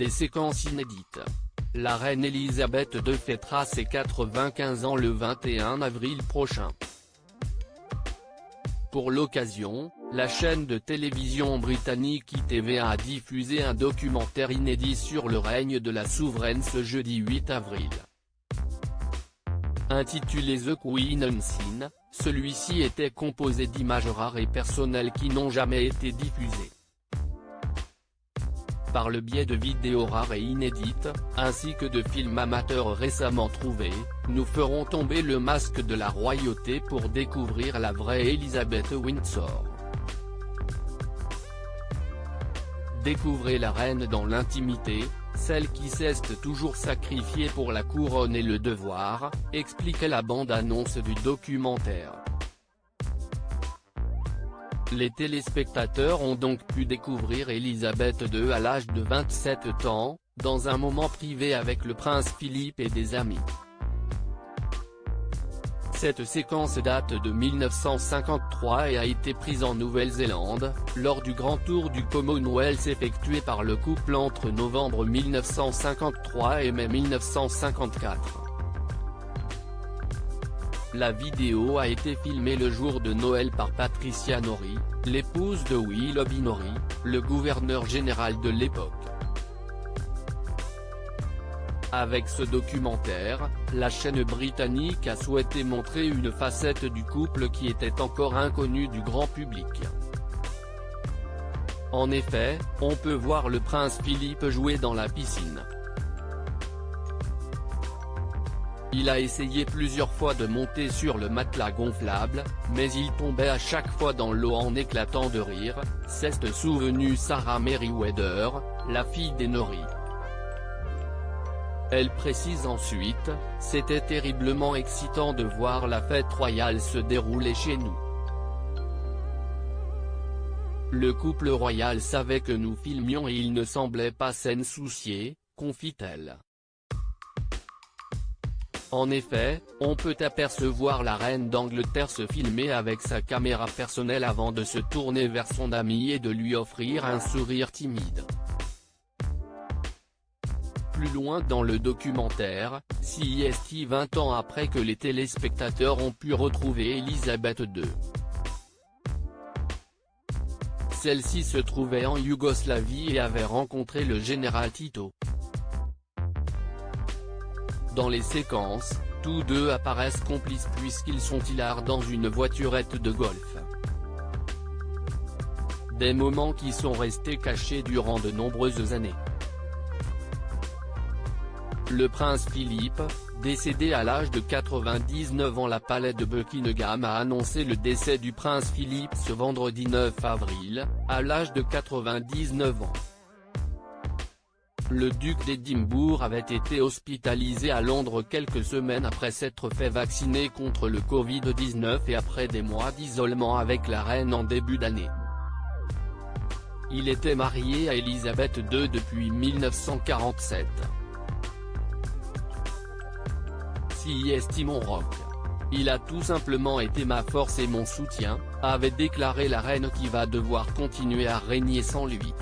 Des séquences inédites. La reine Elisabeth II fêtera ses 95 ans le 21 avril prochain. Pour l'occasion, la chaîne de télévision britannique ITV a diffusé un documentaire inédit sur le règne de la souveraine ce jeudi 8 avril. Intitulé The Queen Unseen, celui-ci était composé d'images rares et personnelles qui n'ont jamais été diffusées. Par le biais de vidéos rares et inédites, ainsi que de films amateurs récemment trouvés, nous ferons tomber le masque de la royauté pour découvrir la vraie Elisabeth Windsor. Découvrez la reine dans l'intimité, celle qui s'est toujours sacrifiée pour la couronne et le devoir, expliquait la bande-annonce du documentaire. Les téléspectateurs ont donc pu découvrir Elisabeth II à l'âge de 27 ans, dans un moment privé avec le prince Philippe et des amis. Cette séquence date de 1953 et a été prise en Nouvelle-Zélande, lors du Grand Tour du Commonwealth effectué par le couple entre novembre 1953 et mai 1954. La vidéo a été filmée le jour de Noël par Patricia Norrie, l'épouse de Willoughby Norrie, le gouverneur général de l'époque. Avec ce documentaire, la chaîne britannique a souhaité montrer une facette du couple qui était encore inconnue du grand public. En effet, on peut voir le prince Philippe jouer dans la piscine. Il a essayé plusieurs fois de monter sur le matelas gonflable, mais il tombait à chaque fois dans l'eau en éclatant de rire, s'est souvenue Sarah Meriwether, la fille des Norrie. Elle précise ensuite, « C'était terriblement excitant de voir la fête royale se dérouler chez nous. Le couple royal savait que nous filmions et il ne semblait pas s'en soucier », confie-t-elle. En effet, on peut apercevoir la reine d'Angleterre se filmer avec sa caméra personnelle avant de se tourner vers son ami et de lui offrir un sourire timide. Plus loin dans le documentaire, CST 20 ans après que les téléspectateurs ont pu retrouver Elisabeth II. Celle-ci se trouvait en Yougoslavie et avait rencontré le général Tito. Dans les séquences, tous deux apparaissent complices puisqu'ils sont hilars dans une voiturette de golf. Des moments qui sont restés cachés durant de nombreuses années. Le prince Philippe, décédé à l'âge de 99 ans. La palais de Buckingham a annoncé le décès du prince Philippe ce vendredi 9 avril, à l'âge de 99 ans. Le duc d'Édimbourg avait été hospitalisé à Londres quelques semaines après s'être fait vacciner contre le Covid-19 et après des mois d'isolement avec la reine en début d'année. Il était marié à Elisabeth II depuis 1947. Si estime mon rock. Il a tout simplement été ma force et mon soutien, avait déclaré la reine qui va devoir continuer à régner sans lui.